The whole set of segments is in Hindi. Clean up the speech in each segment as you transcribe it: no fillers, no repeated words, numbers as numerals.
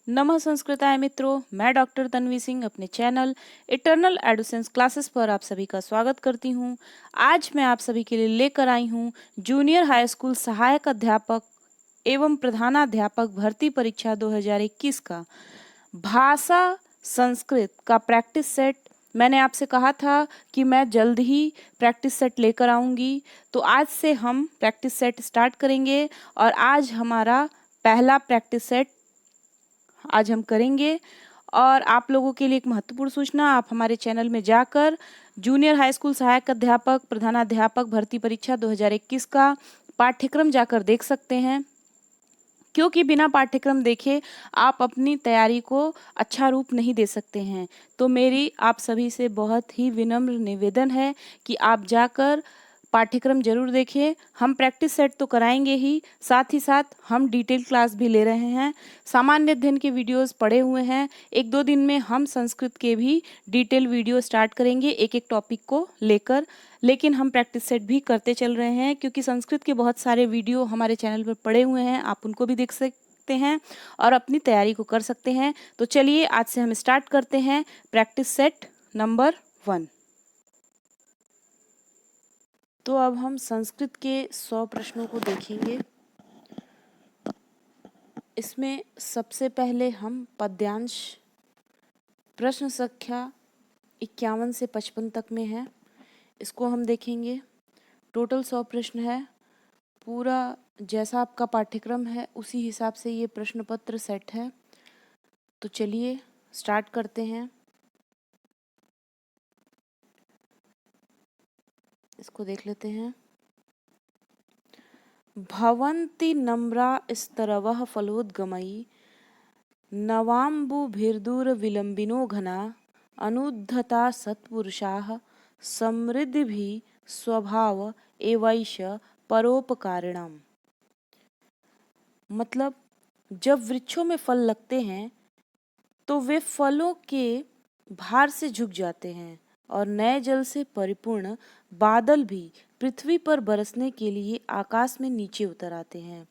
नमः संस्कृताय मित्रों, मैं डॉक्टर तन्वी सिंह अपने चैनल इटर्नल एडोसेंस क्लासेस पर आप सभी का स्वागत करती हूं। आज मैं आप सभी के लिए लेकर आई हूं जूनियर हाई स्कूल सहायक अध्यापक एवं प्रधानाध्यापक भर्ती परीक्षा 2021 का भाषा संस्कृत का प्रैक्टिस सेट। मैंने आपसे कहा था कि मैं जल्द ही प्रैक्टिस सेट लेकर आऊँगी, तो आज से हम प्रैक्टिस सेट स्टार्ट करेंगे और आज हमारा पहला प्रैक्टिस सेट आज हम करेंगे। और आप लोगों के लिए एक महत्वपूर्ण सूचना, आप हमारे चैनल में जाकर जूनियर हाई स्कूल सहायक अध्यापक प्रधानाध्यापक भर्ती परीक्षा 2021 का पाठ्यक्रम जाकर देख सकते हैं, क्योंकि बिना पाठ्यक्रम देखे आप अपनी तैयारी को अच्छा रूप नहीं दे सकते हैं। तो मेरी आप सभी से बहुत ही विनम्र निवेदन है कि आप जाकर पाठ्यक्रम जरूर देखें। हम प्रैक्टिस सेट तो कराएंगे ही, साथ ही साथ हम डिटेल क्लास भी ले रहे हैं। सामान्य अध्ययन के वीडियोस पड़े हुए हैं, एक दो दिन में हम संस्कृत के भी डिटेल वीडियो स्टार्ट करेंगे एक एक टॉपिक को लेकर। लेकिन हम प्रैक्टिस सेट भी करते चल रहे हैं, क्योंकि संस्कृत के बहुत सारे वीडियो हमारे चैनल पर पड़े हुए हैं, आप उनको भी देख सकते हैं और अपनी तैयारी को कर सकते हैं। तो चलिए आज से हम स्टार्ट करते हैं प्रैक्टिस सेट नंबर 1। तो अब हम संस्कृत के 100 प्रश्नों को देखेंगे। इसमें सबसे पहले हम पद्यांश प्रश्न संख्या 51 से 55 तक में है, इसको हम देखेंगे। टोटल 100 प्रश्न है। पूरा जैसा आपका पाठ्यक्रम है उसी हिसाब से ये प्रश्न पत्र सेट है। तो चलिए स्टार्ट करते हैं। इसको देख लेते हैं। भवन्ति नम्रा स्तरवः फलोद्गमयी नवाम्बुभिर्दूरविलम्बिनो घना अनुद्धता सत्पुरुषाः समृद्धिभिः स्वभाव एवैष परोपकारिणाम्। मतलब जब वृक्षों में फल लगते हैं तो वे फलों के भार से झुक जाते हैं और नए जल से परिपूर्ण बादल भी पृथ्वी पर बरसने के लिए आकाश में नीचे उतर आते हैं।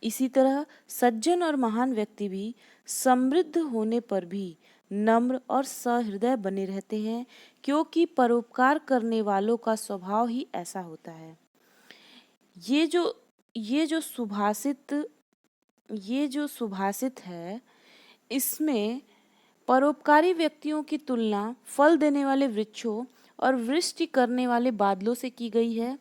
इसी तरह सज्जन और महान व्यक्ति भी समृद्ध होने पर भी नम्र और सहृदय बने रहते हैं, क्योंकि परोपकार करने वालों का स्वभाव ही ऐसा होता है। ये जो सुभाषित है, इसमें परोपकारी व्यक्तियों की तुलना फल देने वाले वृक्षों और वृष्टि करने वाले बादलों से की गई है,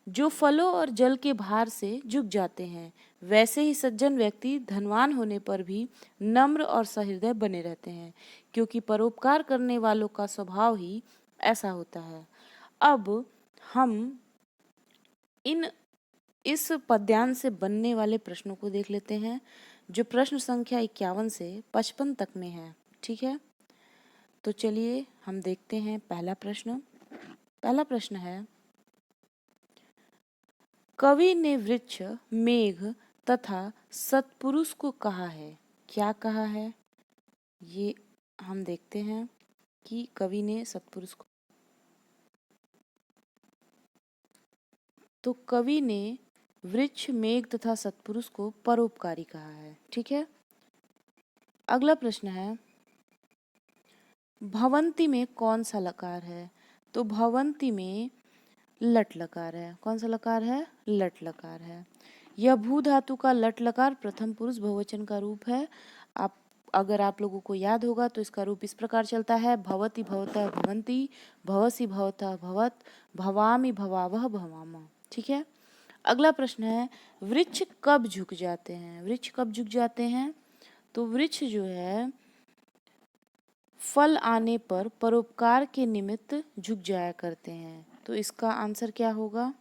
जो फलों और जल के भार से झुक जाते हैं। वैसे ही सज्जन व्यक्ति धनवान होने पर भी नम्र और सहृदय बने रहते हैं, क्योंकि परोपकार करने वालों का स्वभाव ही ऐसा होता है। अब हम इस पद्यांश से बनने वाले प्रश्नों को देख लेते हैं, जो प्रश्न संख्या 51 से 55 तक में है। ठीक है, तो चलिए हम देखते हैं पहला प्रश्न। पहला प्रश्न है, कवि ने वृक्ष, मेघ तथा सत्पुरुष को कहा है। क्या कहा है ये हम देखते हैं कि कवि ने सत्पुरुष को, तो कवि ने वृक्ष, मेघ तथा सत्पुरुष को परोपकारी कहा है। ठीक है, अगला प्रश्न है, भवंती में कौन सा लकार है। तो भवंती में लट लकार है। कौन सा लकार है? लट लकार है। यह भू धातु का लट लकार प्रथम पुरुष बहुवचन का रूप है। अगर आप लोगों को याद होगा तो इसका रूप इस प्रकार चलता है, भवति भवतः भवंती, भवसि भवतः भवत, भवामि भवावह भवामा। ठीक है, अगला प्रश्न है, वृक्ष कब झुक जाते हैं। वृक्ष कब झुक जाते हैं? तो वृक्ष जो है फल आने पर परोपकार के निमित्त झुक जाया करते हैं। तो इसका आंसर क्या होगा?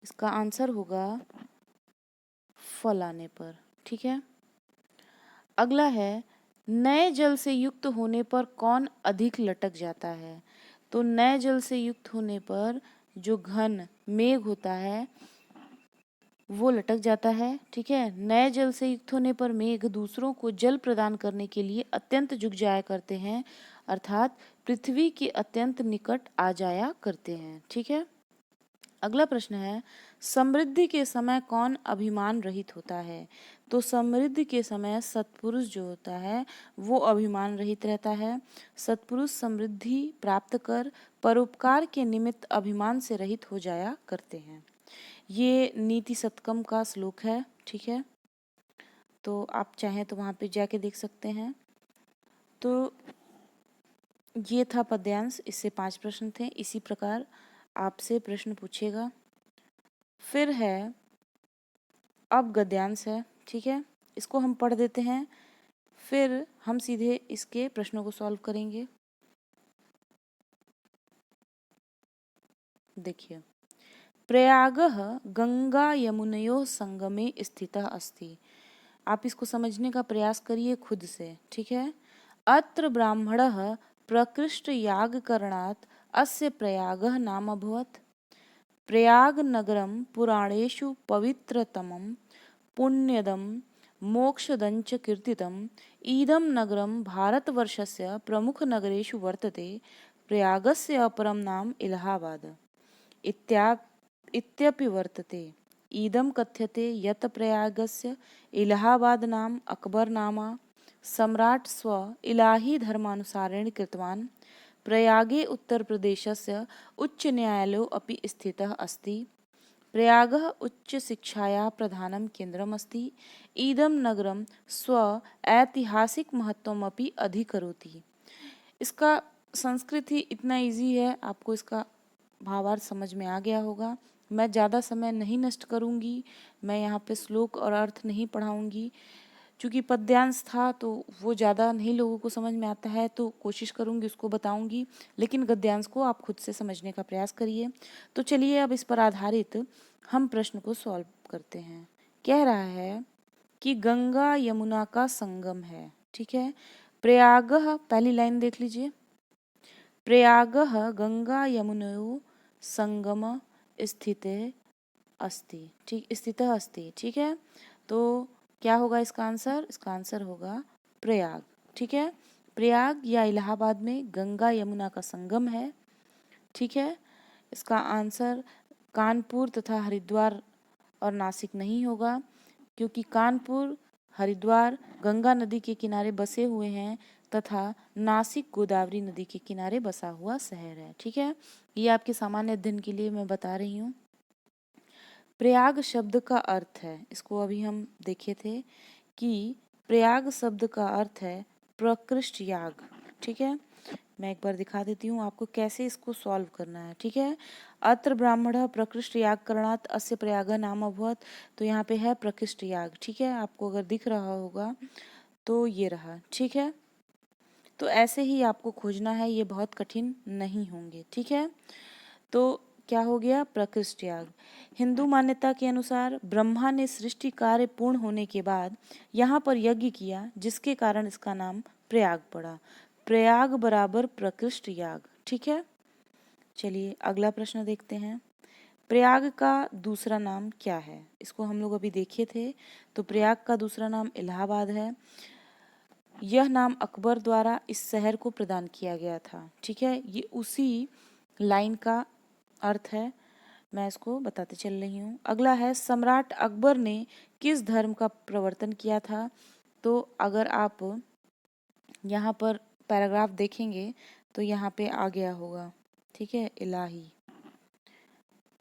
इसका आंसर होगा फल आने पर। ठीक है, अगला है, नए जल से युक्त होने पर कौन अधिक लटक जाता है। तो नए जल से युक्त होने पर जो घन मेघ होता है वो लटक जाता है। ठीक है, नए जल से युक्त होने पर मेघ दूसरों को जल प्रदान करने के लिए अत्यंत झुक जाया करते हैं, अर्थात पृथ्वी के अत्यंत निकट आ जाया करते हैं। ठीक है, अगला प्रश्न है, समृद्धि के समय कौन अभिमान रहित होता है? तो समृद्धि के समय सत्पुरुष जो होता है वो अभिमान रहित रहता है। सत्पुरुष समृद्धि प्राप्त कर परोपकार के निमित्त अभिमान से रहित हो जाया करते हैं। ये नीति शतकम का श्लोक है, ठीक है। तो आप चाहें तो वहाँ पे जाके देख सकते हैं। तो ये था पद्यांश, इससे 5 प्रश्न थे। इसी प्रकार आपसे प्रश्न पूछेगा। फिर है अब गद्यांश है, ठीक है। इसको हम पढ़ देते हैं, फिर हम सीधे इसके प्रश्नों को सॉल्व करेंगे। देखिए, प्रयागः गंगा यमुनयोः संगमे स्थितः अस्ति। आप इसको समझने का प्रयास करिए खुद से, ठीक है। अत्र ब्राह्मणः प्रकृष्ट याग करणात् अस्य प्रयागः नाम अभवत्। प्रयाग नगरम पुराणेषु पवित्रतमं पुण्यदं मोक्षदञ्च कीर्तितम् इदं नगरं भारतवर्षस्य प्रमुखनगरेषु वर्तते। प्रयागस्य अपरं नाम इलाहाबाद इत्यपि वर्तते। इदं कथ्यते यत् प्रयागस्य इलाहाबाद नाम अकबर नामा सम्राट् स्व इलाही धर्मानुसारेण कृतवान्। प्रयागे उत्तर प्रदेशस्य उच्च न्यायालयो अपि स्थितः अस्ति। प्रयागः उच्च शिक्षायाः प्रधानं केन्द्रम् अस्ति। इदं नगरं स्व ऐतिहासिक महत्वम् अपि अधिकरोति। इसका संस्कृत ही इतना इजी है, आपको इसका भावार्थ समझ में आ गया होगा। मैं ज़्यादा समय नहीं नष्ट करूँगी, मैं यहाँ पे श्लोक और अर्थ नहीं पढ़ाऊँगी। चूँकि पद्यांश था तो वो ज़्यादा नहीं लोगों को समझ में आता है, तो कोशिश करूँगी उसको बताऊँगी, लेकिन गद्यांश को आप खुद से समझने का प्रयास करिए। तो चलिए अब इस पर आधारित हम प्रश्न को सॉल्व करते हैं। कह रहा है कि गंगा यमुना का संगम है, ठीक है। प्रयागः, पहली लाइन देख लीजिए, प्रयागः गंगा यमुनयोः संगम स्थिते अस्ति, ठीक, स्थितः अस्ति, ठीक है। तो क्या होगा इसका आंसर? इसका आंसर होगा प्रयाग, ठीक है। प्रयाग या इलाहाबाद में गंगा यमुना का संगम है, ठीक है। इसका आंसर कानपुर तथा हरिद्वार और नासिक नहीं होगा, क्योंकि कानपुर हरिद्वार गंगा नदी के किनारे बसे हुए हैं तथा नासिक गोदावरी नदी के किनारे बसा हुआ शहर है, ठीक है। ये आपके सामान्य अध्ययन के लिए मैं बता रही हूँ। प्रयाग शब्द का अर्थ है, इसको अभी हम देखे थे कि प्रयाग शब्द का अर्थ है प्रकृष्ट याग, ठीक है। मैं एक बार दिखा देती हूँ आपको कैसे इसको सॉल्व करना है, ठीक है। अत्र ब्राह्मण प्रकृष्ट याग करणात् अस्य प्रयाग नाम अभवत्। तो यहाँ पे है प्रकृष्ट याग, ठीक है। आपको अगर दिख रहा होगा तो ये रहा, ठीक है। तो ऐसे ही आपको खोजना है, ये बहुत कठिन नहीं होंगे, ठीक है। तो क्या हो गया? प्रकृष्ट याग। हिंदू मान्यता के अनुसार ब्रह्मा ने सृष्टि कार्य पूर्ण होने के बाद यहाँ पर यज्ञ किया, जिसके कारण इसका नाम प्रयाग पड़ा। प्रयाग बराबर प्रकृष्ट याग, ठीक है। चलिए अगला प्रश्न देखते हैं। प्रयाग का दूसरा नाम क्या है? इसको हम लोग अभी देखे थे। तो प्रयाग का दूसरा नाम इलाहाबाद है। यह नाम अकबर द्वारा इस शहर को प्रदान किया गया था, ठीक है। ये उसी लाइन का अर्थ है, मैं इसको बताते चल रही हूँ। अगला है, सम्राट अकबर ने किस धर्म का प्रवर्तन किया था? तो अगर आप यहाँ पर पैराग्राफ देखेंगे तो यहाँ पे आ गया होगा, ठीक है, इलाही।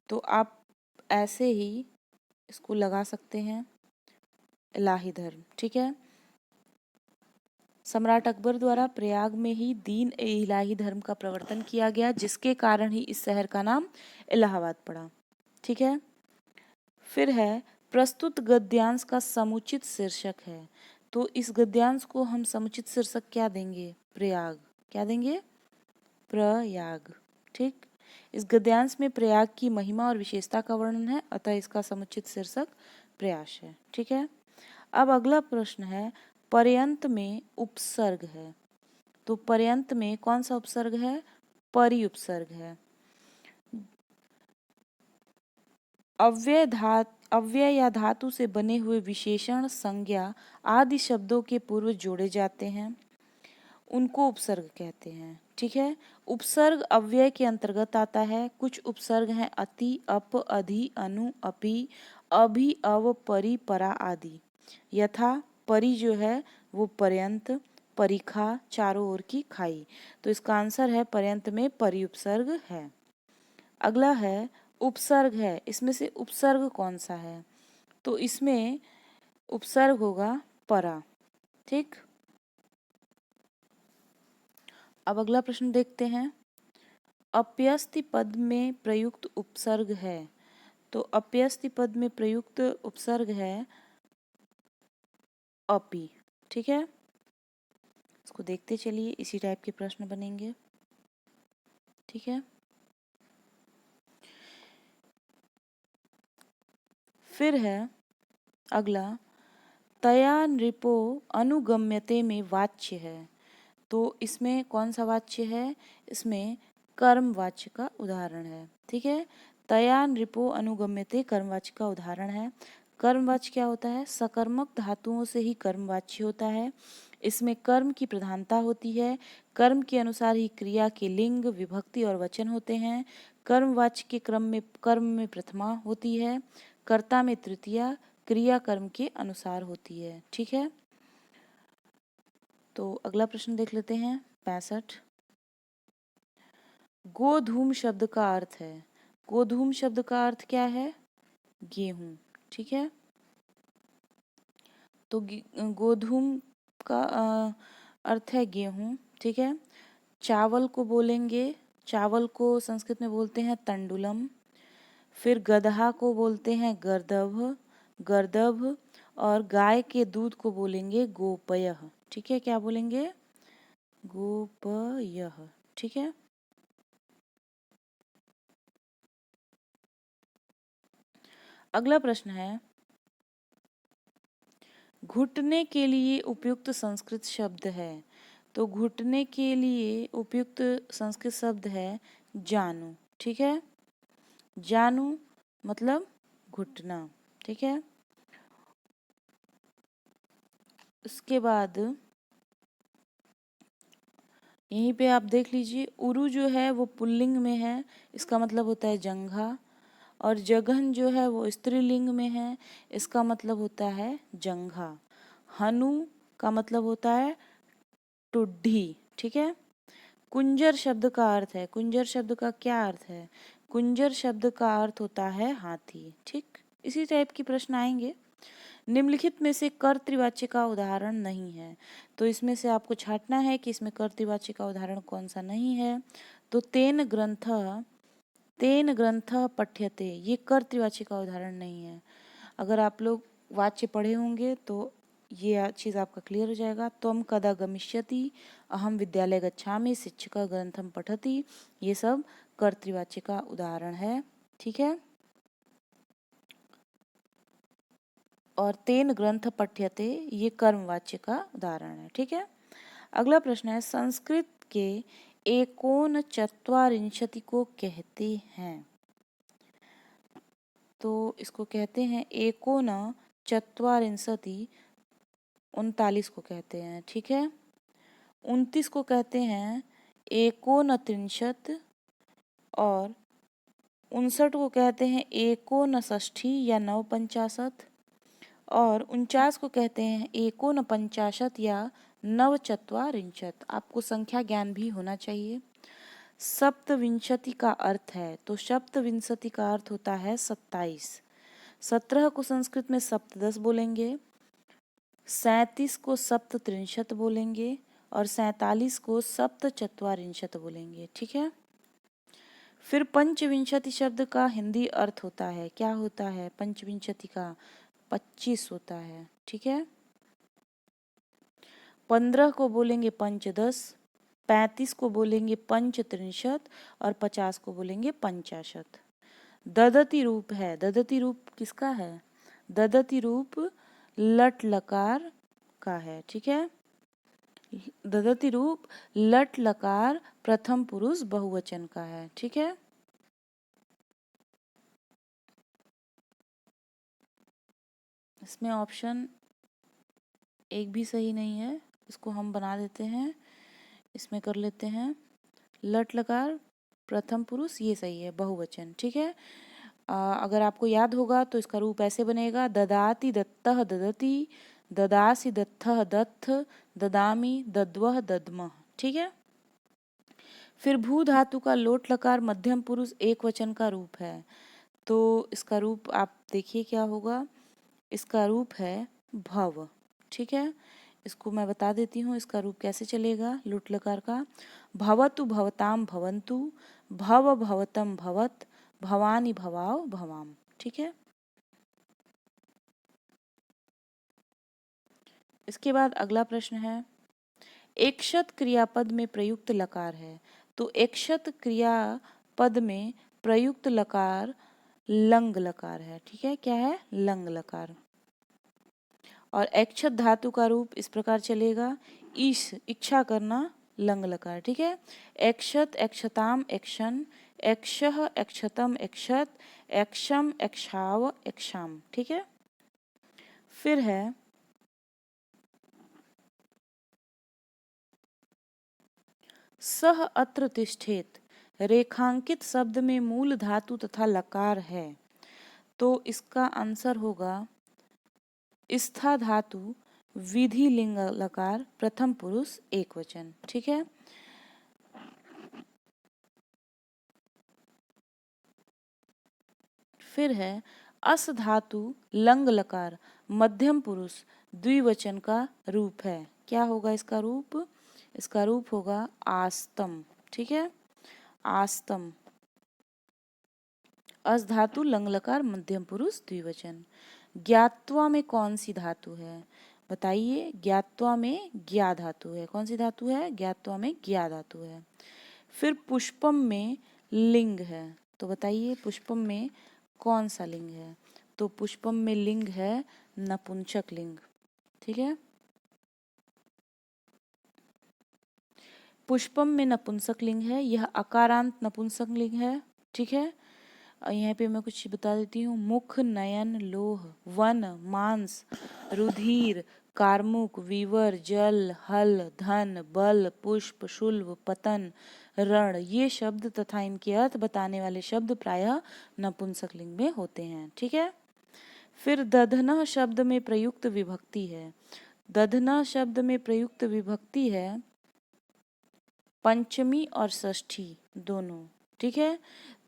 तो आप ऐसे ही इसको लगा सकते हैं, इलाही धर्म, ठीक है। सम्राट अकबर द्वारा प्रयाग में ही दीन ए इलाही धर्म का प्रवर्तन किया गया, जिसके कारण ही इस शहर का नाम इलाहाबाद पड़ा, ठीक है। फिर है, प्रस्तुत गद्यांश का समुचित शीर्षक है। तो इस गद्यांश को हम समुचित शीर्षक क्या देंगे? प्रयाग। क्या देंगे? प्रयाग, ठीक। इस गद्यांश में प्रयाग की महिमा और विशेषता का वर्णन है, अतः इसका समुचित शीर्षक प्रयास है, ठीक है। अब अगला प्रश्न है, पर्यंत में उपसर्ग है। तो पर्यंत में कौन सा उपसर्ग है? परि उपसर्ग है। अव्यय या धातु से बने हुए विशेषण, संज्ञा आदि शब्दों के पूर्व जोड़े जाते हैं। उनको उपसर्ग कहते हैं। ठीक है, उपसर्ग अव्यय के अंतर्गत आता है। कुछ उपसर्ग हैं अति, अप, अधि, अनु, अपि, अभि, अव, परि, परा आदि। यथा परि जो है वो पर्यंत, परिखा, चारों ओर की खाई। तो इसका आंसर है पर्यंत में परि उपसर्ग है। अगला है उपसर्ग है, इसमें से उपसर्ग कौन सा है? तो इसमें उपसर्ग होगा परा। ठीक, अब अगला प्रश्न देखते हैं। अप्यस्ति पद में प्रयुक्त उपसर्ग है। तो अप्यस्ति पद में प्रयुक्त उपसर्ग है अपि। ठीक है, इसको देखते चलिए, इसी टाइप के प्रश्न बनेंगे। ठीक है, फिर है अगला, तया नृपो अनुगम्यते में वाच्य है। तो इसमें कौन सा वाच्य है? इसमें कर्म वाच्य का उदाहरण है। ठीक है, तया नृपो अनुगम्यते कर्मवाच्य का उदाहरण है। कर्मवाच्य क्या होता है? सकर्मक धातुओं से ही कर्मवाच्य होता है। इसमें कर्म की प्रधानता होती है। कर्म के अनुसार ही क्रिया के लिंग, विभक्ति और वचन होते हैं। कर्मवाच्य के क्रम में कर्म में प्रथमा होती है, कर्ता में तृतीया, क्रिया कर्म के अनुसार होती है। ठीक है, तो अगला प्रश्न देख लेते हैं 65। गोधूम शब्द का अर्थ है। गोधूम शब्द का अर्थ क्या है? गेहूं। ठीक है, तो गोधूम का अर्थ है गेहूं। ठीक है, चावल को बोलेंगे, चावल को संस्कृत में बोलते हैं तंडुलम। फिर गदहा को बोलते हैं गर्दभ, गर्दभ। और गाय के दूध को बोलेंगे गोपयः। ठीक है, क्या बोलेंगे? गोपयः। ठीक है, अगला प्रश्न है, घुटने के लिए उपयुक्त संस्कृत शब्द है। तो घुटने के लिए उपयुक्त संस्कृत शब्द है जानू। ठीक है, जानू मतलब घुटना। ठीक है, उसके बाद यहीं पे आप देख लीजिए, उरु जो है वो पुल्लिंग में है, इसका मतलब होता है जंघा। और जघन जो है वो स्त्रीलिंग में है, इसका मतलब होता है जंघा। हनु का मतलब होता है टुड्डी। ठीक है, कुंजर शब्द का अर्थ है, कुंजर शब्द का क्या अर्थ है? कुंजर शब्द का अर्थ होता है हाथी। ठीक, इसी टाइप की प्रश्न आएंगे। निम्नलिखित में से कर्तृवाच्य का उदाहरण नहीं है। तो इसमें से आपको छांटना है कि इसमें कर्तृवाच्य का उदाहरण कौन सा नहीं है। तो तेन ग्रंथ पठ्यते, ये कर्तृवाच्य का उदाहरण नहीं है। अगर आप लोग वाच्य पढ़े होंगे तो ये चीज़ आपका क्लियर हो जाएगा। त्वम कदा गमिष्यति, अहम विद्यालय गच्छामि, शिक्षका ग्रंथम पठति, ये सब कर्तृवाच्य का उदाहरण है। ठीक है, और तेन ग्रंथ पठ्यते ये कर्मवाच्य का उदाहरण है। ठीक है, अगला प्रश्न है, संस्कृत के एकोन चत्वारिंशति को कहते हैं। तो इसको कहते हैं एकोन चत्वारिंशति, 39 को कहते हैं। ठीक है, 29 को कहते हैं एकोनत्रिंशत्, और 59 को कहते हैं एकोनषष्ठी या नवपंचाशत, और 49 को कहते हैं एकोनपंचाशत या नवचत्वारिंशत्। आपको संख्या ज्ञान भी होना चाहिए। सप्तविंशति का अर्थ है, तो सप्तविंशति का अर्थ होता है 27। 17 को संस्कृत में सप्तदश बोलेंगे, 37 को सप्तत्रिंशत् बोलेंगे, और 47 को सप्तचत्वारिंशत् बोलेंगे। ठीक है, फिर पंचविंशति शब्द का हिंदी अर्थ होता है, क्या होता है? पंचविंशति का 25 होता है। ठीक है, 15 को बोलेंगे पंचदश, 35 को बोलेंगे पंचत्रिंशत्, और 50 को बोलेंगे पंचाशत। ददती रूप है, ददती रूप किसका है? ददती रूप लट लकार का है। ठीक है, ददती रूप लट लकार प्रथम पुरुष बहुवचन का है। ठीक है, इसमें ऑप्शन एक भी सही नहीं है, इसको हम बना देते हैं इसमें कर लेते हैं लट लकार प्रथम पुरुष, ये सही है, बहुवचन। ठीक है, अगर आपको याद होगा तो इसका रूप ऐसे बनेगा, ददाति दत्तः ददति, ददासि दत्थः दत्थ, ददामि दद्वः दद्मः। ठीक है, फिर भू धातु का लोट लकार मध्यम पुरुष एक वचन का रूप है। तो इसका रूप आप देखिए क्या होगा, इसका रूप है भव। ठीक है, इसको मैं बता देती हूँ इसका रूप कैसे चलेगा लुट लकार का। भवतु भवताम भवन्तु, भव भवतम भवत, भवानी भवाव भवाम। ठीक है, इसके बाद अगला प्रश्न है, एकशत क्रियापद में प्रयुक्त लकार है। तो एकशत क्रियापद में प्रयुक्त लकार लंग लकार है। ठीक है, क्या है, लंग लकार। और ऐक्षत धातु का रूप इस प्रकार चलेगा, ईश इच्छा करना लंग लकार। ठीक है, ऐक्षत ऐक्षताम ऐक्षन, ऐक्षः ऐक्षतम ऐक्षत, ऐक्षम ऐक्षाव ऐक्षाम। ठीक है, फिर है सह अत्र तिष्ठेत, रेखांकित शब्द में मूल धातु तथा लकार है। तो इसका आंसर होगा स्था धातु विधि लिंग लकार प्रथम पुरुष एक वचन। ठीक है, फिर है अस धातु लंग लकार मध्यम पुरुष द्विवचन का रूप है। क्या होगा इसका रूप, इसका रूप होगा आस्तम। ठीक है, आस्तम। अस धातु लंग लकार मध्यम पुरुष द्विवचन। ज्ञात्वा में कौन सी धातु है, बताइए। ज्ञात्वा में ज्ञा धातु है। कौन सी धातु है, ज्ञात्वा में ज्ञा धातु है। फिर पुष्पम में लिंग है। तो बताइए पुष्पम में कौन सा लिंग है। तो पुष्पम में लिंग है नपुंसक लिंग। ठीक है, पुष्पम में नपुंसक लिंग है, यह अकारांत नपुंसक लिंग है। ठीक है, यहाँ पे मैं कुछ बता देती हूँ, मुख नयन लोह वन मांस रुधिर कार्मुक वीवर जल हल धन बल पुष्प शुल्भ पतन रण, ये शब्द तथा इनके अर्थ बताने वाले शब्द प्रायः नपुंसक लिंग में होते हैं। ठीक है, फिर दधना शब्द में प्रयुक्त विभक्ति है। दधना शब्द में प्रयुक्त विभक्ति है पंचमी और षष्ठी दोनों। ठीक है,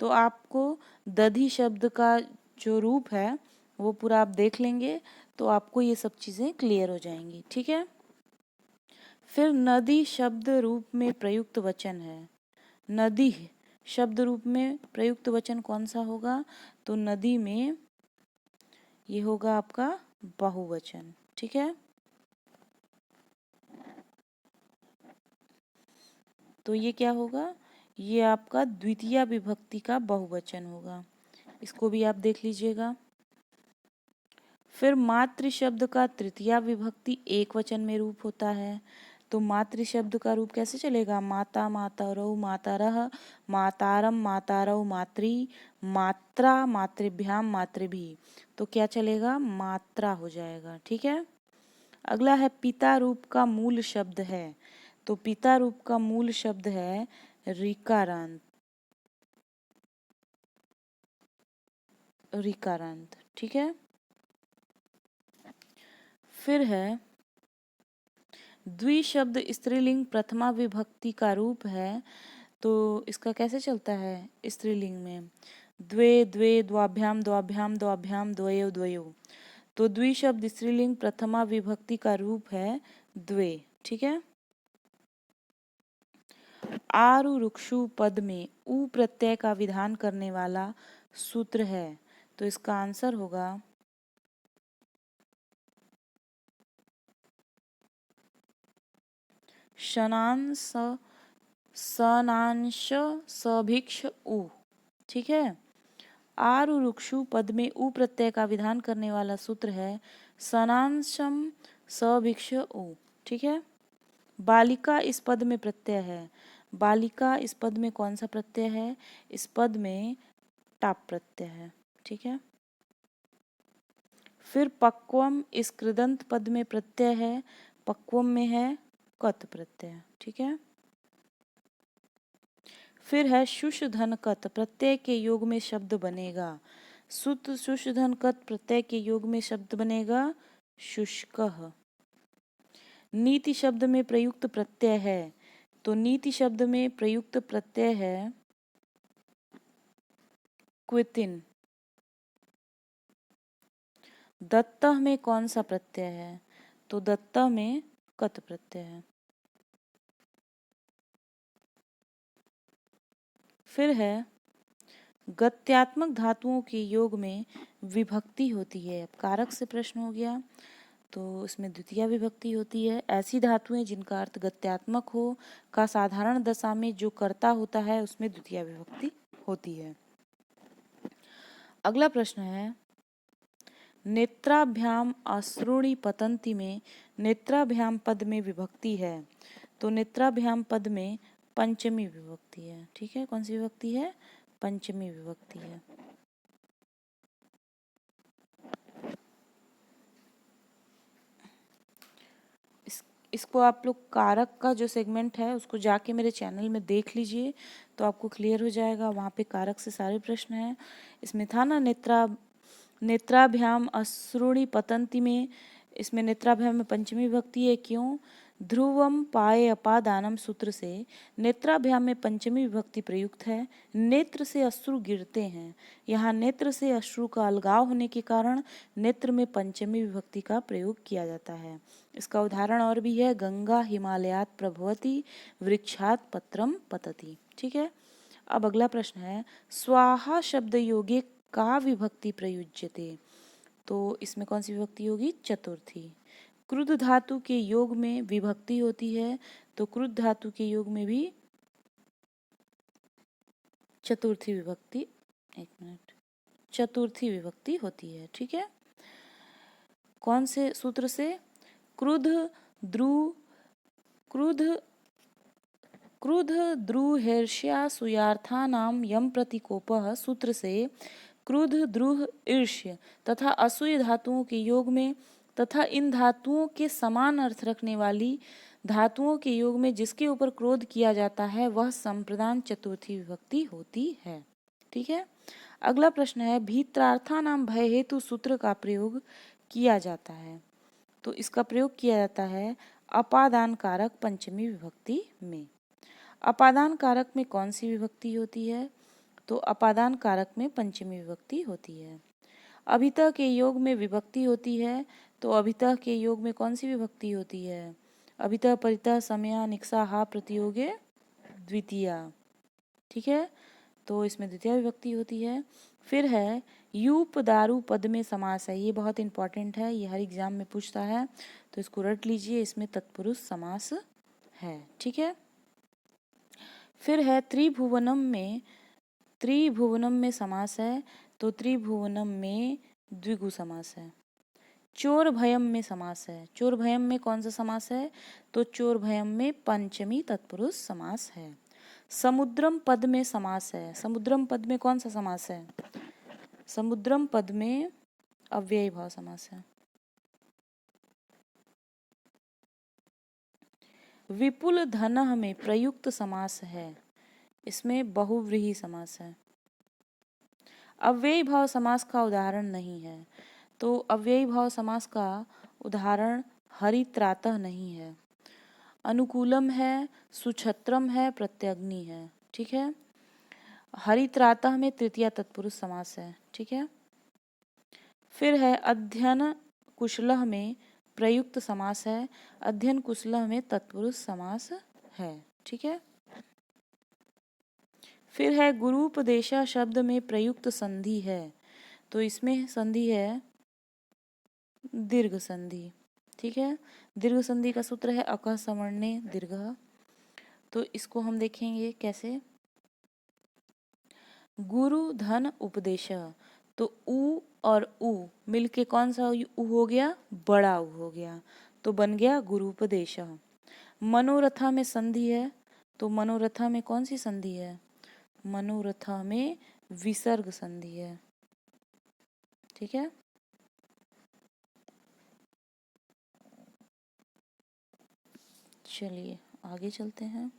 तो आपको दधि शब्द का जो रूप है वो पूरा आप देख लेंगे तो आपको ये सब चीज़ें क्लियर हो जाएंगी। ठीक है, फिर नदी शब्द रूप में प्रयुक्त वचन है। नदी शब्द रूप में प्रयुक्त वचन कौन सा होगा, तो नदी में ये होगा आपका बहुवचन। ठीक है, तो ये क्या होगा, ये आपका द्वितीय विभक्ति का बहुवचन होगा। इसको भी आप देख लीजिएगा। फिर मातृ शब्द का तृतीया विभक्ति एक वचन में रूप होता है। तो मातृ शब्द का रूप कैसे चलेगा, माता मातरौ मातरः मातारम मातारौ मातृ मात्रा मातृभ्याम मातृभि। तो क्या चलेगा, मात्रा हो जाएगा। ठीक है, अगला है पिता रूप का मूल शब्द है। तो पिता रूप का मूल शब्द है ऋकारांत। ऋकारांत। ठीक है, फिर है द्वि शब्द स्त्रीलिंग प्रथमा विभक्ति का रूप है। तो इसका कैसे चलता है स्त्रीलिंग में, द्वे द्वे द्वाभ्याम द्वाभ्याम द्वाभ्याम द्वयो द्वयो। तो द्वि शब्द स्त्रीलिंग प्रथमा विभक्ति का रूप है द्वे। ठीक है, आरु रुक्षु पद में उ प्रत्यय का विधान करने वाला सूत्र है। तो इसका आंसर होगा शनांश सनांश सभिक्ष उ। ठीक है, आरु रुक्षु पद में उ प्रत्यय का विधान करने वाला सूत्र है सनांशम सभिक्ष उ। ठीक है, बालिका इस पद में प्रत्यय है। बालिका इस पद में कौन सा प्रत्यय है, इस पद में टाप प्रत्यय है। ठीक है, फिर पक्वम इस कृदंत पद में प्रत्यय है, पक्वम में है कत प्रत्यय। ठीक है, फिर है शुष धन कत, प्रत्यय के योग में शब्द बनेगा। सुत शुष धन कत, प्रत्यय के योग में शब्द बनेगा शुष्कः। नीति शब्द में प्रयुक्त प्रत्यय है, तो नीति शब्द में प्रयुक्त प्रत्यय है क्वितिन। दत्तः में कौन सा प्रत्यय है, तो दत्तः में कत प्रत्यय है। फिर है गत्यात्मक धातुओं के योग में विभक्ति होती है। अब कारक से प्रश्न हो गया, तो इसमें द्वितीय विभक्ति होती है। ऐसी धातुएं जिनका अर्थ गत्यात्मक हो का साधारण दशा में जो कर्ता होता है उसमें द्वितीय विभक्ति होती है। अगला प्रश्न है नेत्राभ्याम अश्रुणि पतंती में नेत्राभ्याम पद में विभक्ति है, तो नेत्राभ्याम पद में पंचमी विभक्ति है। ठीक है, कौन सी विभक्ति है, पंचमी विभक्ति है। इसको आप लोग कारक का जो सेगमेंट है उसको जाके मेरे चैनल में देख लीजिए, तो आपको क्लियर हो जाएगा। वहाँ पे कारक से सारे प्रश्न हैं। इसमें था ना नेत्राभ्याम अश्रुणि पतंती में, इसमें नेत्राभ्याम में पंचमी विभक्ति है। क्यों, ध्रुवम पाए अपादानम सूत्र से नेत्राभ्याम में पंचमी विभक्ति प्रयुक्त है। नेत्र से अश्रु गिरते हैं, यहाँ नेत्र से अश्रु का अलगाव होने के कारण नेत्र में पंचमी विभक्ति का प्रयोग किया जाता है। इसका उदाहरण और भी है, गंगा हिमालयात प्रभवती वृक्षात पत्रम पतति। ठीक है, अब अगला प्रश्न है स्वाहा शब्द योगे का विभक्ति प्रयुज्यते, तो इसमें कौन सी विभक्ति होगी, चतुर्थी। क्रुद्ध धातु के योग में विभक्ति होती है, तो क्रुद्ध धातु के योग में भी चतुर्थी विभक्ति, एक मिनट, चतुर्थी विभक्ति होती है। ठीक है, कौन से सूत्र से, क्रुद्ध द्रुहेर्ष्या सुयार्थानाम यम प्रतिकोपः सूत्र से क्रुद्ध द्रुह ईर्ष्य तथा असूय धातुओं के योग में तथा इन धातुओं के समान अर्थ रखने वाली धातुओं के योग में जिसके ऊपर क्रोध किया जाता है वह संप्रदान चतुर्थी विभक्ति होती है। ठीक है, अगला प्रश्न है भीत्रार्थानाम भय हेतु सूत्र का प्रयोग किया जाता है, तो इसका प्रयोग किया जाता है अपादान कारक पंचमी विभक्ति में। अपादान कारक में कौन सी विभक्ति होती है, तो अपादान कारक में पंचमी विभक्ति होती है। अभितः के योग में विभक्ति होती है, तो अभितः के योग में कौन सी विभक्ति होती है, अभितः परितः समया निक्सा हा प्रतियोगे द्वितीया। ठीक है, तो इसमें द्वितीय विभक्ति होती है। फिर है यूप दारू पद में समास है, ये बहुत इंपॉर्टेंट है, ये हर एग्जाम में पूछता है, तो इसको रट लीजिए, इसमें तत्पुरुष समास है। ठीक है, फिर है त्रिभुवनम में समास है, तो त्रिभुवनम में द्विगु समास है। चोर भयम में समास है, चोर भयम में कौन सा समास है, तो चोर भयम में पंचमी तत्पुरुष समास है। समुद्रम पद में समास है, समुद्रम पद में कौन सा समास है, समुद्रम पद में अव्ययी भाव समास है। विपुल धनः में प्रयुक्त समास है, इसमें बहुव्रीहि समास है। अव्ययी भाव समास का उदाहरण नहीं है, तो अव्ययी भाव समास का उदाहरण हरित्रातः नहीं है। अनुकूलम है, सुछत्रम है, प्रत्यग्नि है। ठीक है, हरित्रातः में तृतीय तत्पुरुष समास है। ठीक है, फिर है अध्ययन कुशलः में प्रयुक्त समास है, अध्ययन कुशलः में तत्पुरुष समास है। ठीक है, फिर है गुरूपदेशा शब्द में प्रयुक्त संधि है, तो इसमें संधि है दीर्घ संधि। ठीक है, दीर्घ संधि का सूत्र है अकः सवर्णे दीर्घः, तो इसको हम देखेंगे कैसे। गुरु धन उपदेश, तो उ और उ मिलके कौन सा उ हो गया, बड़ा उ हो गया, तो बन गया गुरुपदेश। मनोरथा में संधि है, तो मनोरथा में कौन सी संधि है, मनोरथा में विसर्ग संधि है। ठीक है, चलिए आगे चलते हैं।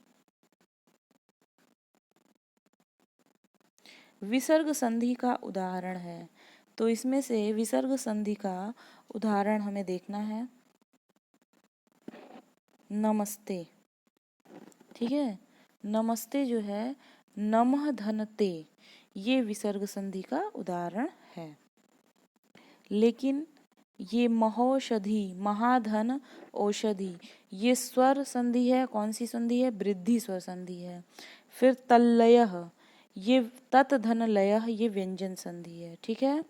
विसर्ग संधि का उदाहरण है। तो इसमें से विसर्ग संधि का उदाहरण हमें देखना है नमस्ते। ठीक है, नमस्ते जो है नमः धनते, ये विसर्ग संधि का उदाहरण है। लेकिन ये महौषधि, महाधन औषधि, ये स्वर संधि है। कौन सी संधि है? वृद्धि स्वर संधि है। फिर तल्लयः, ये तत् धन लयः, ये व्यंजन संधि है। ठीक है,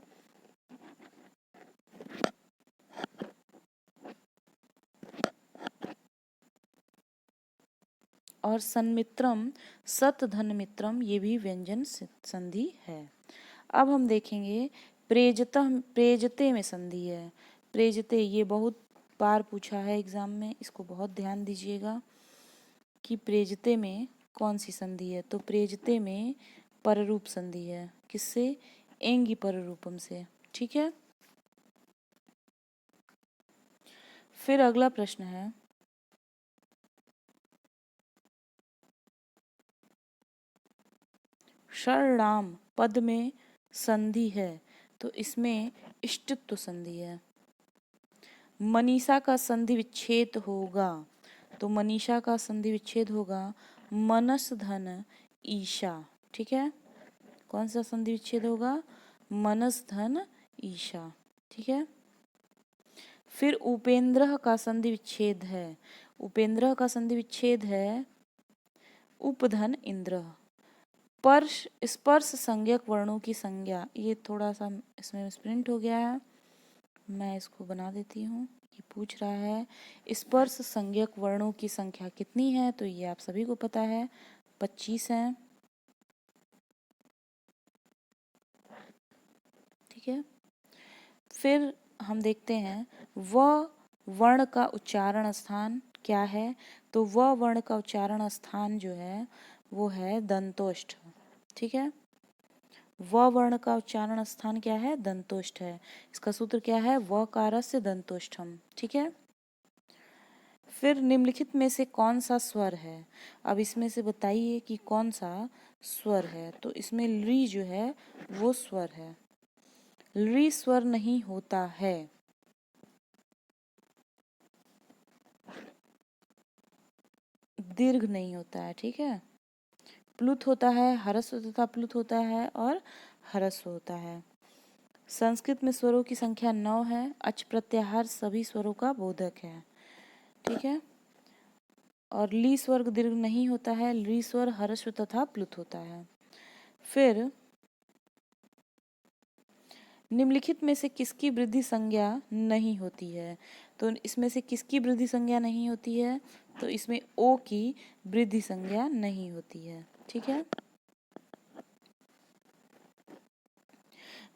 और सन्मित्रम, सत धन मित्रम, ये भी व्यंजन संधि है। अब हम देखेंगे प्रेजतः, प्रेजते में संधि है। प्रेजते, ये बहुत बार पूछा है एग्जाम में, इसको बहुत ध्यान दीजिएगा कि प्रेजते में कौन सी संधि है। तो प्रेजते में पररूप संधि है। किससे? एंगी पररूपम से। ठीक है, फिर अगला प्रश्न है शरणाम पद में संधि है, तो इसमें इष्टित्व संधि है। मनीषा का संधि विच्छेद होगा, तो मनीषा का संधि विच्छेद होगा मनस धन ईशा। ठीक है, कौन सा संधि विच्छेद होगा? मनस धन ईशा। ठीक है, फिर उपेंद्र का संधि विच्छेद है। उपेंद्र का संधि विच्छेद है उपधन इंद्र। स्पर्श, स्पर्श संज्ञक वर्णों की संज्ञा, ये थोड़ा सा इसमें प्रिंट हो गया है, मैं इसको बना देती हूँ। ये पूछ रहा है स्पर्श संज्ञक वर्णों की संख्या कितनी है, तो ये आप सभी को पता है 25 है। ठीक है, फिर हम देखते हैं व वर्ण का उच्चारण स्थान क्या है। तो व वर्ण का उच्चारण स्थान जो है वो है दंतोष्ठ। ठीक है, व वर्ण का उच्चारण स्थान क्या है? दंतोष्ठ है। इसका सूत्र क्या है? वकारस्य दंतोष्ठम। ठीक है, फिर निम्नलिखित में से कौन सा स्वर है? अब इसमें से बताइए कि कौन सा स्वर है। तो इसमें ली जो है वो स्वर है। ली स्वर नहीं होता है। दीर्घ नहीं होता है। ठीक है, प्लुत होता है, ह्रस्व तथा प्लुत होता है और ह्रस्व होता है। संस्कृत में स्वरों की संख्या 9 है। अच प्रत्याहार सभी स्वरों का बोधक है। ठीक है, और ली स्वर दीर्घ नहीं होता है। ली स्वर ह्रस्व तथा प्लुत होता है। फिर निम्नलिखित में से किसकी वृद्धि संज्ञा नहीं होती है? तो इसमें से किसकी वृद्धि संज्ञा नहीं होती है? तो इसमें ओ की वृद्धि संज्ञा नहीं होती है। ठीक है,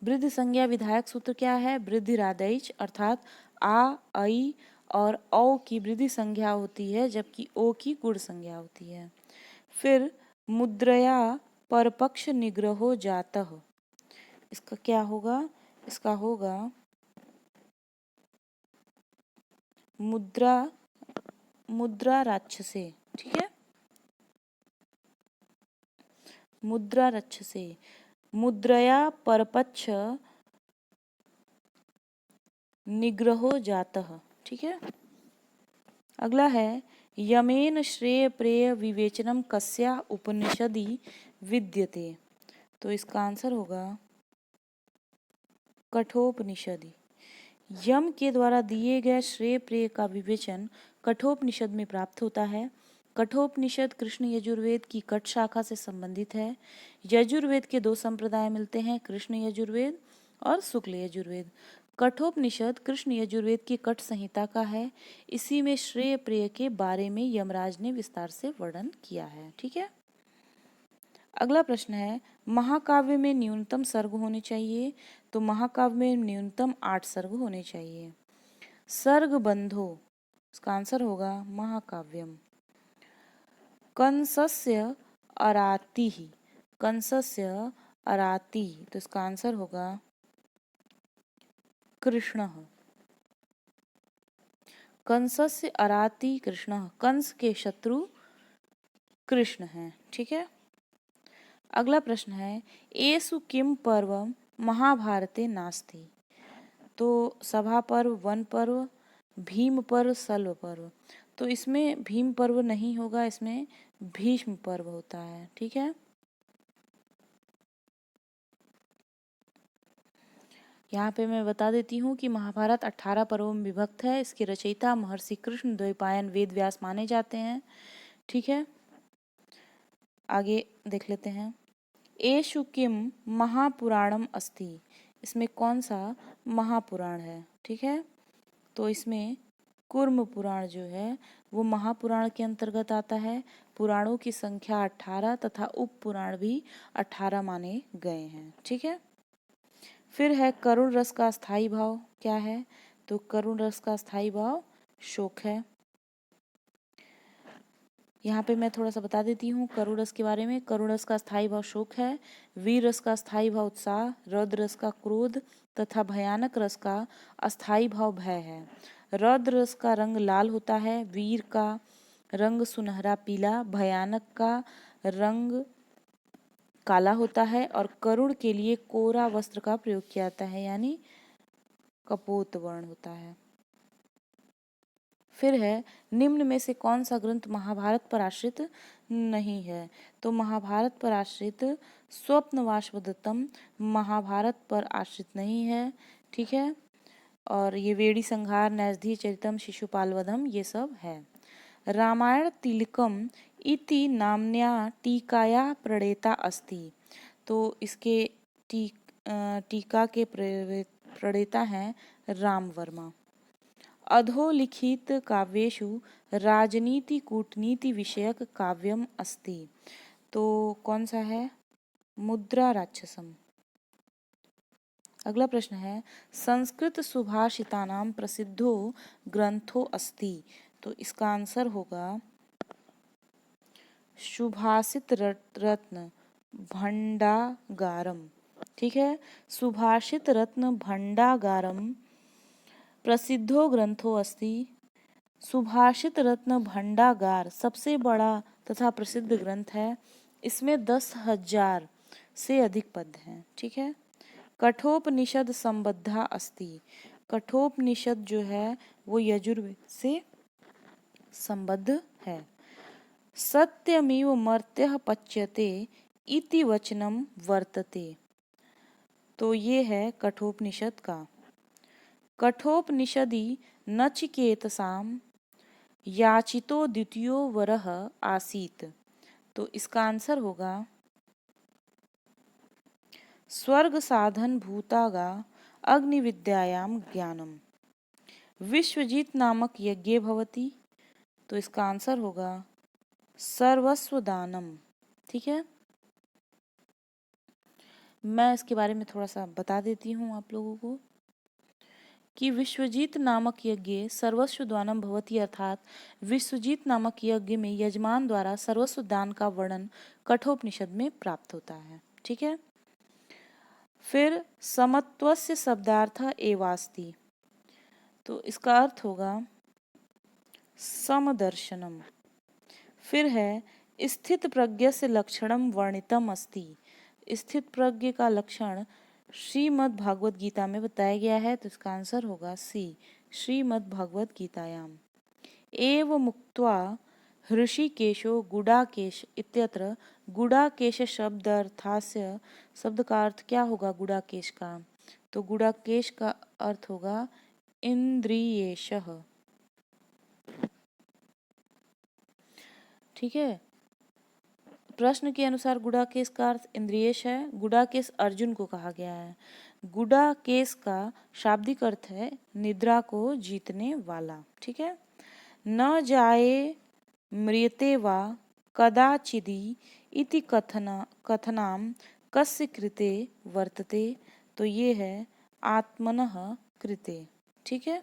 वृद्धि संज्ञा विधायक सूत्र क्या है? वृद्धिरादैच, अर्थात आ, ऐ और औ की वृद्धि संज्ञा होती है, जबकि ओ की गुण संज्ञा होती है। फिर मुद्रया परपक्ष निग्रहो जातः, इसका क्या होगा? इसका होगा मुद्रा, मुद्रा राक्षसे। ठीक है, मुद्रा राक्षसे, मुद्रया परपक्ष निग्रहो जातः। ठीक है, अगला है यमेन श्रेय प्रेय विवेचनम कस्या उपनिषदि विद्यते। तो इसका आंसर होगा कठोपनिषदि। यम के द्वारा दिए गए श्रेय प्रेय का विवेचन कठोपनिषद में प्राप्त होता है। कठोपनिषद कृष्ण यजुर्वेद की कठ शाखा से संबंधित है। यजुर्वेद के दो संप्रदाय मिलते हैं, कृष्ण यजुर्वेद और शुक्ल यजुर्वेद। कठोपनिषद कृष्ण यजुर्वेद की कठ संहिता का है। इसी में श्रेय प्रेय के बारे में यमराज ने विस्तार से वर्णन किया है। ठीक है, अगला प्रश्न है महाकाव्य में न्यूनतम सर्ग होने चाहिए। तो महाकाव्य में न्यूनतम 8 सर्ग होने चाहिए। सर्ग बंधो, इसका आंसर होगा महाकाव्यम। कंसस्य अराति, कंसस्य अराति, तो इसका आंसर होगा कृष्ण। कंसस्य अराति कृष्ण, कंस के शत्रु कृष्ण हैं। ठीक है, अगला प्रश्न है, एषु किम पर्व महाभारते नास्ति। तो सभा पर्व, वन पर्व, भीम पर्व, शल्य पर्व। तो इसमें भीम पर्व नहीं होगा, इसमें भीष्म पर्व होता है। ठीक है, यहाँ पे मैं बता देती हूँ कि महाभारत 18 पर्वों में विभक्त है। इसके रचयिता महर्षि कृष्ण द्वैपायन वेद व्यास माने जाते हैं। ठीक है, आगे देख लेते हैं। एषु किम महापुराणम अस्ति। इसमें कौन सा महापुराण है। ठीक है, तो इसमें कुर्म पुराण जो है वो महापुराण के अंतर्गत आता है। पुराणों की संख्या 18 तथा उप पुराण भी 18 माने गए हैं। ठीक है, फिर है करुण रस का स्थायी भाव क्या है। तो करुण रस का स्थायी भाव शोक है। यहाँ पे मैं थोड़ा सा बता देती हूँ करुण रस के बारे में। करुण रस का स्थायी भाव शोक है। वीर रस का स्थायी भाव उत्साह, रौद्र रस का क्रोध तथा भयानक रस का अस्थायी भाव भय है। रौद्र रस का रंग लाल होता है, वीर का रंग सुनहरा पीला, भयानक का रंग काला होता है और करुण के लिए कोरा वस्त्र का प्रयोग किया जाता है, यानी कपोत वर्ण होता है। फिर है निम्न में से कौन सा ग्रंथ महाभारत पर आश्रित नहीं है। तो महाभारत पर आश्रित स्वप्नवासवदत्तम महाभारत पर आश्रित नहीं है। ठीक है, और ये वेड़ी संहार, न्यासधीय चरितम, शिशुपाल वधम ये सब है। रामायण तिलकम इति नाम्न्या टीकाया प्रणेता अस्ति। तो इसके टीका के प्रणेता हैं राम वर्मा। अधोलिखित काव्येषु राजनीति कूटनीति विषयक काव्यम अस्ति। तो कौन सा है, मुद्रा राक्षसम। अगला प्रश्न है, संस्कृत सुभाषितानां प्रसिद्धो ग्रंथो अस्ति। तो इसका आंसर होगा सुभाषित रत्न भंडागारम। ठीक है, सुभाषित रत्न भंडागारम प्रसिद्धो ग्रंथो अस्ति। सुभाषित रत्न भंडागार सबसे बड़ा तथा प्रसिद्ध ग्रंथ है। इसमें 10,000 से अधिक पद हैं। ठीक है, कठोपनिषद संबद्धा अस्ति। कठोपनिषद जो है वो यजुर्वेद से संबद्ध है। सत्यमेव मर्त्यः पच्यते इति वचनम वर्तते। तो ये है कठोपनिषद का। कठोपनिषदि नचिकेतसाम याचितो द्वितीयो वरः आसीत। तो इसका आंसर होगा स्वर्ग साधन भूतागा अग्नि विद्यायाम ज्ञानम विश्वजीत नामक यज्ञ भवति। तो इसका आंसर होगा सर्वस्व दानम। ठीक है, मैं इसके बारे में थोड़ा सा बता देती हूँ आप लोगों को कि विश्वजीत नामक यज्ञ सर्वस्व दानम भवति, अर्थात विश्वजीत नामक यज्ञ में यजमान द्वारा सर्वस्व दान का वर्णन कठोपनिषद में प्राप्त होता है। ठीक है, फिर समत्वस्य शब्दार्थ एवास्ति। तो इसका अर्थ होगा समदर्शनम। फिर है स्थित प्रज्ञ से लक्षणम वर्णितम अस्ति। स्थित प्रज्ञ का लक्षण श्रीमद् भागवत गीता में बताया गया है। तो इसका आंसर होगा सी, श्रीमद् भागवत गीतायाम। एव मुक्त्वा हृषिकेशो गुडाकेश इत्यत्र गुडाकेश शब्दार्थास्य शब्द का अर्थ क्या होगा गुडाकेश का। तो गुडाकेश का अर्थ होगा इंद्रियेशः। ठीक है, प्रश्न के अनुसार गुडाकेश का अर्थ इंद्रियेश है। गुडाकेश अर्जुन को कहा गया है। गुडाकेश का शाब्दिक अर्थ है निद्रा को जीतने वाला। ठीक है, न जाये म्रियते वा कदाचिदि इति कथनाम कस्य कृते वर्तते। तो ये है आत्मनः कृते। ठीक है,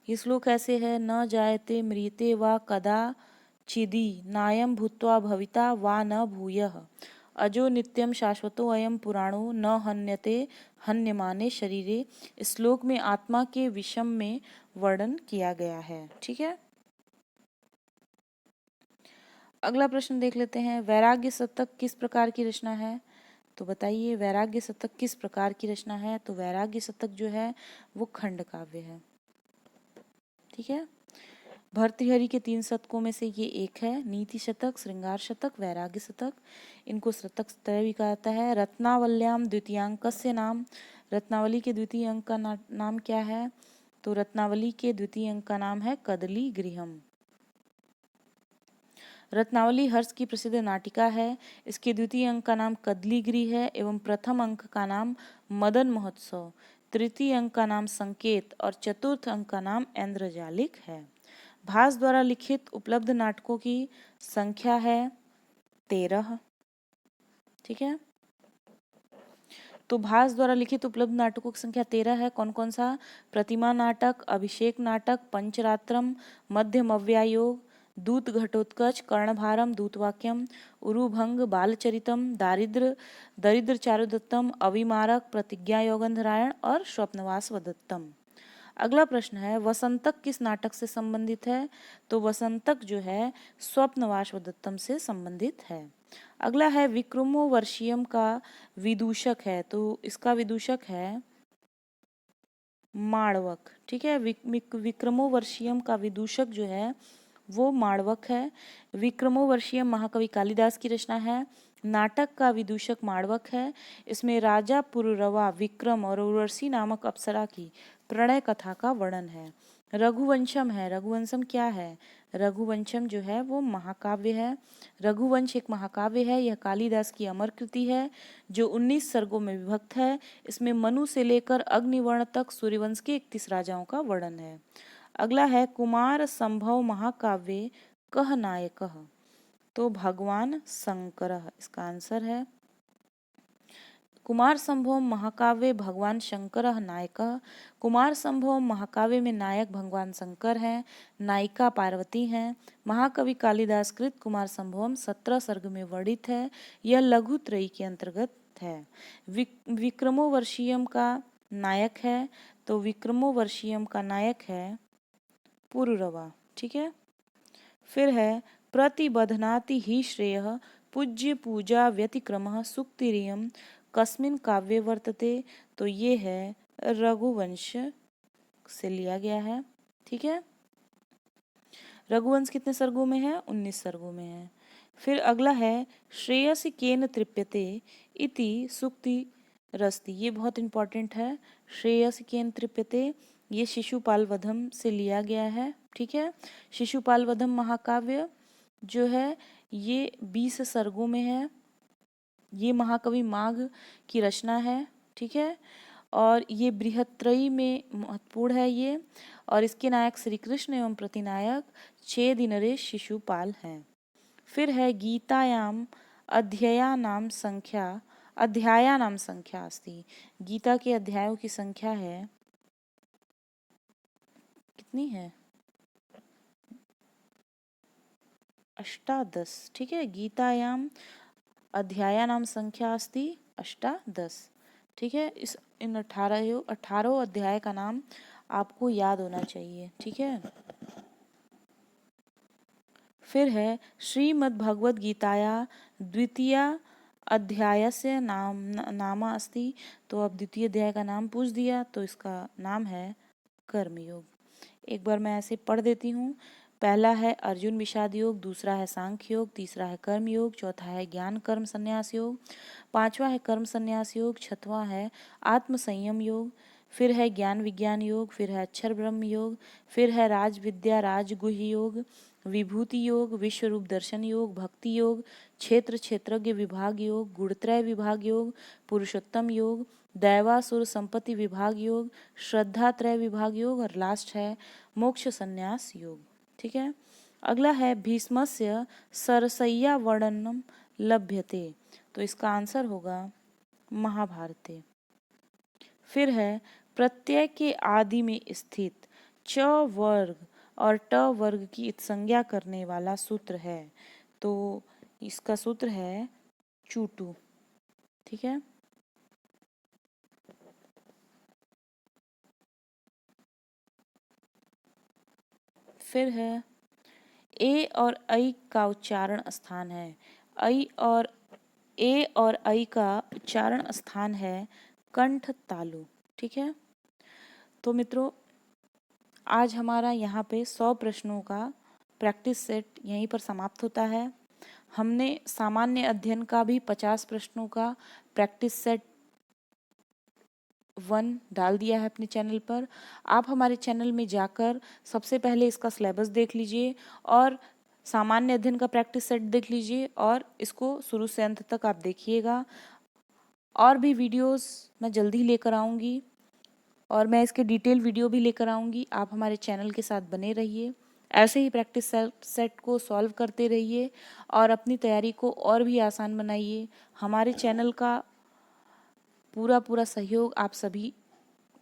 ये श्लोक ऐसे है, न जायते म्रियते वा कदाचिदि नायं भूत्वा भविता वा न भूयः अजो नित्यम शाश्वतो अयम पुराणो न हन्यते हन्यमाने शरीरे। इस श्लोक में आत्मा के विषम में वर्णन किया गया है। ठीक है, अगला प्रश्न देख लेते हैं, वैराग्य शतक किस प्रकार की रचना है? तो बताइए वैराग्य शतक किस प्रकार की रचना है? तो वैराग्य शतक जो है वो खंड काव्य है। ठीक है, भर्तृहरि के 3 शतकों में से ये एक है। नीति शतक, श्रृंगार शतक, वैराग्य शतक, इनको शतक त्रय भी कहा जाता है। रत्नावल्याम द्वितीयांकस्य नाम, रत्नावली के द्वितीय अंक का नाम क्या है? तो रत्नावली के द्वितीय अंक का नाम है कदली गृहम। रत्नावली हर्ष की प्रसिद्ध नाटिका है। इसके द्वितीय अंक का नाम कदलीगिरी है एवं प्रथम अंक का नाम मदन महोत्सव, तृतीय अंक का नाम संकेत और चतुर्थ अंक का नाम ऐन्द्रजालिक है। भास द्वारा लिखित उपलब्ध नाटकों की संख्या है 13। ठीक है, तो भास द्वारा लिखित उपलब्ध नाटकों की संख्या 13 है। कौन कौन सा? प्रतिमा नाटक, अभिषेक नाटक, पंचरात्रम, मध्यमव्यायोग, दूत घटोत्कच, कर्णभारम, दूतवाक्यम, उरुभंग, बालचरितम, दरिद्र चारुदत्तम, अविमारक, प्रतिज्ञा योगंधरायण और स्वप्नवास वदत्तम। अगला प्रश्न है, वसंतक किस नाटक से संबंधित है? तो वसंतक जो है स्वप्नवास वदत्तम से संबंधित है। अगला है, विक्रमोर्वशीयम का विदूषक है, तो इसका विदूषक है माणवक। ठीक है, विक्रमोर्वशीयम का विदूषक जो है वो माणवक है। विक्रमोर्वशीयम महाकवि कालिदास की रचना है। नाटक का विदूषक माणवक है। इसमें राजा पुरुरवा, विक्रम और उर्वशी नामक अप्सरा की प्रणय कथा का वर्णन है। रघुवंशम है, रघुवंशम क्या है? रघुवंशम जो है वो महाकाव्य है। रघुवंश एक महाकाव्य है। यह कालिदास की अमर कृति है जो 19 सर्गों में विभक्त है। इसमें मनु से लेकर अग्निवर्ण तक सूर्यवंश के 31 राजाओं का वर्णन है। अगला है, कुमार संभव महाकाव्य कह नायकः, तो भगवान शंकर इसका आंसर है। कुमार संभव महाकाव्य भगवान शंकर नायकः। कुमार संभव महाकाव्य में नायक भगवान शंकर हैं, नायिका पार्वती हैं। महाकवि कालिदास कृत कुमार संभवम 17 सर्ग में वर्णित है। यह लघु त्रयी के अंतर्गत है। विक्रमोर्वशीयम का नायक है, तो विक्रमोर्वशीयम का नायक है पुरुरवा। ठीक है, फिर है, प्रतिबध्नाति ही श्रेयः पूज्य पूजा व्यतिक्रमः सुक्तिरियम कस्मिन् काव्ये वर्तते, तो ये है रघुवंश से लिया गया है। ठीक है, रघुवंश कितने सर्गों में है? 19 सर्गों में है। फिर अगला है, श्रेयसी केन तृप्यते इति सुक्ति रस्ति, ये बहुत इंपॉर्टेंट है। श्रेयसी केन तृप्यते, ये शिशुपाल वधम से लिया गया है। ठीक है, शिशुपाल वधम महाकाव्य जो है ये 20 सर्गों में है। ये महाकवि माघ की रचना है। ठीक है, और ये बृहत्त्रयी में महत्वपूर्ण है ये, और इसके नायक श्री कृष्ण एवं प्रतिनायक 6 दिनरेश शिशुपाल हैं। फिर है, गीतायाम अध्यायानाम संख्या अस्ति, गीता के अध्यायों की संख्या है कितनी है? 18। ठीक है, गीतायाम अध्यायानाम संख्या अस्ति 18। ठीक है, इस इन 18 अध्याय का नाम आपको याद होना चाहिए। ठीक है, फिर है, श्रीमद् भगवद गीताया द्वितीय अध्यायस्य नाम अस्ति, तो अब द्वितीय अध्याय का नाम पूछ दिया, तो इसका नाम है कर्मयोग। एक बार मैं ऐसे पढ़ देती हूँ। पहला है अर्जुन विषाद योग, दूसरा है सांख्य योग, तीसरा है कर्म योग, चौथा है ज्ञान कर्म संन्यास योग, पांचवा है कर्म संन्यास योग, छठवां है आत्म संयम योग, फिर है ज्ञान विज्ञान योग, फिर है अक्षर ब्रह्म योग, फिर है राज विद्या राजगुह्य योग, विभूति योग, विश्व रूप दर्शन योग, भक्ति योग, क्षेत्र क्षेत्रज्ञ विभाग योग, गुणत्रय विभाग योग, पुरुषोत्तम योग, दैवासुर संपत्ति विभाग योग, श्रद्धात्रय विभाग योग, और लास्ट है मोक्ष संन्यास योग। ठीक है, अगला है, भीष्मस्य सरसय्या वर्णनम लभ्यते, तो इसका आंसर होगा महाभारते। फिर है, प्रत्यय के आदि में स्थित च वर्ग और ट वर्ग की संज्ञा करने वाला सूत्र है, तो इसका सूत्र है चूटू। ठीक है, फिर है, ए और ऐ का उच्चारण स्थान है। ऐ और ए और ऐ का उच्चारण स्थान है कंठ तालु। ठीक है, तो मित्रों आज हमारा यहाँ पे 100 प्रश्नों का प्रैक्टिस सेट यहीं पर समाप्त होता है। हमने सामान्य अध्ययन का भी 50 प्रश्नों का प्रैक्टिस सेट 1 डाल दिया है अपने चैनल पर। आप हमारे चैनल में जाकर सबसे पहले इसका सिलेबस देख लीजिए और सामान्य अध्ययन का प्रैक्टिस सेट देख लीजिए और इसको शुरू से अंत तक आप देखिएगा। और भी वीडियोस मैं जल्दी ही लेकर आऊँगी और मैं इसके डिटेल वीडियो भी लेकर आऊँगी। आप हमारे चैनल के साथ बने रहिए, ऐसे ही प्रैक्टिस सेट को सॉल्व करते रहिए और अपनी तैयारी को और भी आसान बनाइए। हमारे चैनल का पूरा सहयोग आप सभी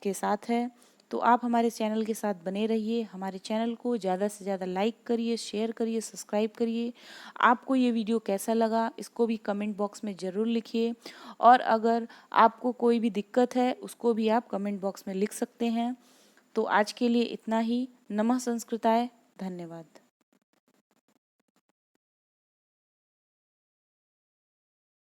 के साथ है, तो आप हमारे चैनल के साथ बने रहिए। हमारे चैनल को ज़्यादा से ज़्यादा लाइक करिए, शेयर करिए, सब्सक्राइब करिए। आपको ये वीडियो कैसा लगा इसको भी कमेंट बॉक्स में ज़रूर लिखिए और अगर आपको कोई भी दिक्कत है उसको भी आप कमेंट बॉक्स में लिख सकते हैं। तो आज के लिए इतना ही। नमः संस्कृताय। धन्यवाद।